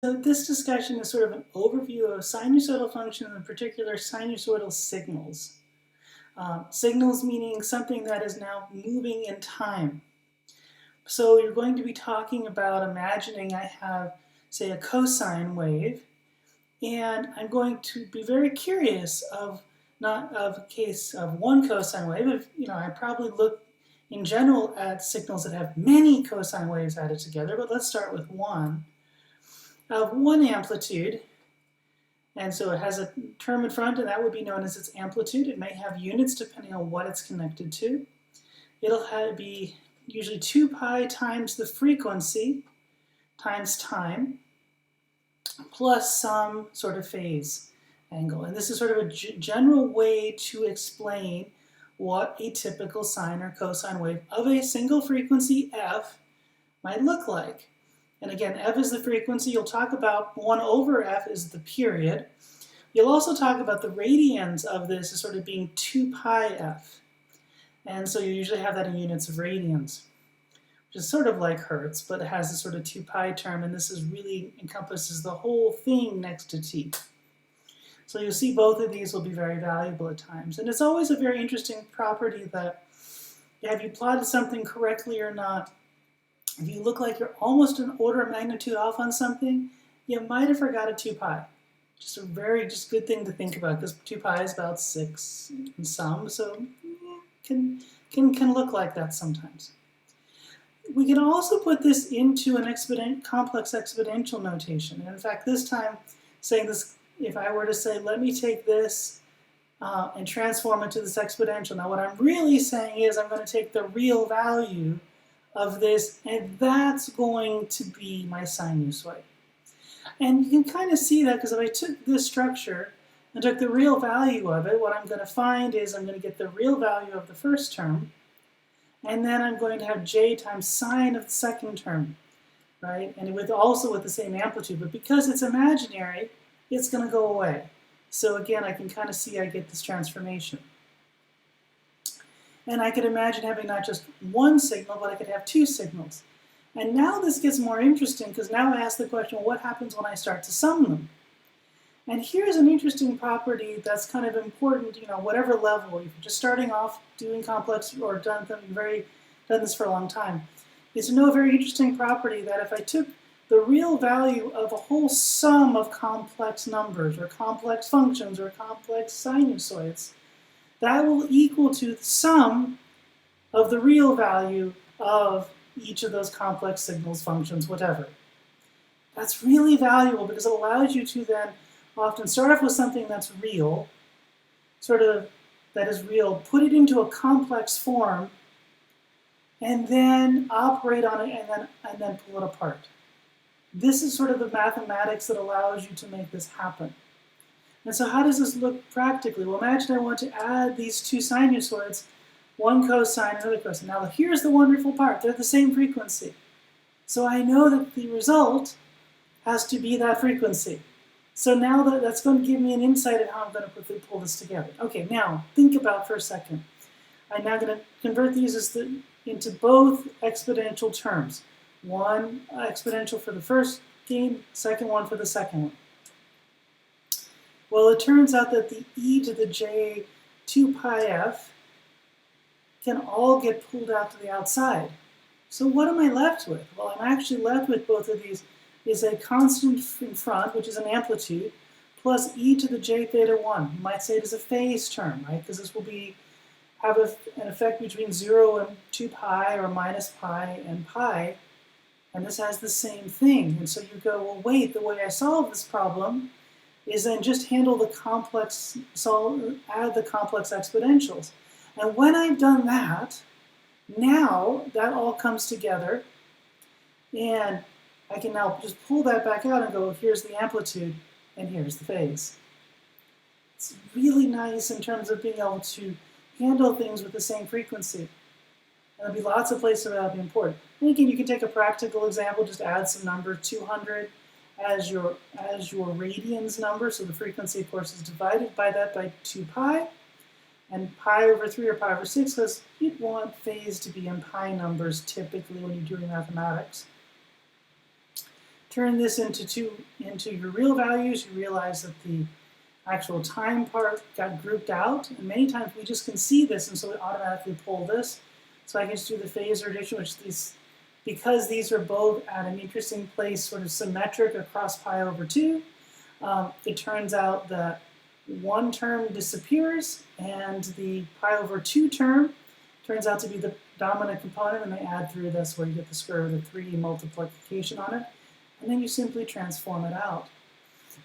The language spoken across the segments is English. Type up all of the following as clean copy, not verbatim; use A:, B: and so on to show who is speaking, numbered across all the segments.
A: So this discussion is sort of an overview of sinusoidal functions, in particular sinusoidal signals. Signals meaning something that is now moving in time. So you're going to be talking about imagining I have, say, a cosine wave, and I'm going to be very curious of not of a case of one cosine wave. I probably look in general at signals that have many cosine waves added together, but let's start with one of one amplitude. And so it has a term in front, and that would be known as its amplitude. It may have units depending on what it's connected to. It'll be usually 2 pi times the frequency times time plus some sort of phase angle. And this is sort of a general way to explain what a typical sine or cosine wave of a single frequency f might look like. And again, f is the frequency. You'll talk about 1 over f is the period. You'll also talk about the radians of this as sort of being 2 pi f. And so you usually have that in units of radians, which is sort of like hertz, but it has this sort of 2 pi term, and this is really encompasses the whole thing next to t. So you'll see both of these will be very valuable at times. And it's always a very interesting property that have you plotted something correctly or not, if you look like you're almost an order of magnitude off on something, you might have forgot a 2 pi. Just a very good thing to think about, because 2 pi is about 6 in some, so can look like that sometimes. We can also put this into an complex exponential notation. And in fact, this time, saying this, if I were to say, let me take this and transform it to this exponential. Now, what I'm really saying is I'm going to take the real value of this, and that's going to be my sinusoid. And you can kind of see that because if I took this structure and took the real value of it, what I'm going to find is I'm going to get the real value of the first term, and then I'm going to have j times sine of the second term, right? And also with the same amplitude, but because it's imaginary, it's going to go away. So again, I can kind of see I get this transformation. And I could imagine having not just one signal, but I could have 2 signals. And now this gets more interesting, because now I ask the question, well, what happens when I start to sum them? And here's an interesting property that's kind of important, whatever level, if you're just starting off doing complex or done this for a long time, is to know a very interesting property that if I took the real value of a whole sum of complex numbers or complex functions or complex sinusoids, that will equal to the sum of the real value of each of those complex signals, functions, whatever. That's really valuable because it allows you to then often start off with something that's real, put it into a complex form, and then operate on it and then pull it apart. This is sort of the mathematics that allows you to make this happen. And so how does this look practically? Well, imagine I want to add these 2 sinusoids, one cosine, another cosine. Now here's the wonderful part. They're the same frequency. So I know that the result has to be that frequency. So now that's going to give me an insight at how I'm going to pull this together. Okay, now think about for a second. I'm now going to convert these into both exponential terms. One exponential for the first game, second one for the second one. Well, it turns out that the e to the j 2 pi f can all get pulled out to the outside. So what am I left with? Well, I'm actually left with both of these is a constant in front, which is an amplitude, plus e to the j theta 1. You might say it is a phase term, right? Because this will have an effect between 0 and 2 pi or minus pi and pi. And this has the same thing. And so you go, well, wait, the way I solve this problem is then just handle the complex, add the complex exponentials. And when I've done that, now that all comes together, and I can now just pull that back out and go, here's the amplitude, and here's the phase. It's really nice in terms of being able to handle things with the same frequency. And there'll be lots of places where that'll be important. And again, you can take a practical example, just add some number, 200 as your radians number. So the frequency, of course, is divided by that by 2 pi. And pi over 3 or pi over 6, because you'd want phase to be in pi numbers typically when you're doing mathematics. turn this into your real values, you realize that the actual time part got grouped out, and many times we just can see this, and so we automatically pull this. So I can just do the phasor addition, which because these are both at an interesting place, sort of symmetric across pi over 2, it turns out that one term disappears, and the pi over 2 term turns out to be the dominant component, and they add through this where you get the square root of 3 multiplication on it, and then you simply transform it out.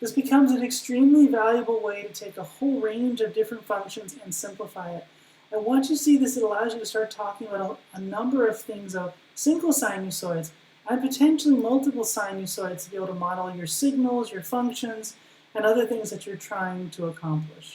A: This becomes an extremely valuable way to take a whole range of different functions and simplify it. And once you see this, it allows you to start talking about a number of things of single sinusoids and potentially multiple sinusoids to be able to model your signals, your functions, and other things that you're trying to accomplish.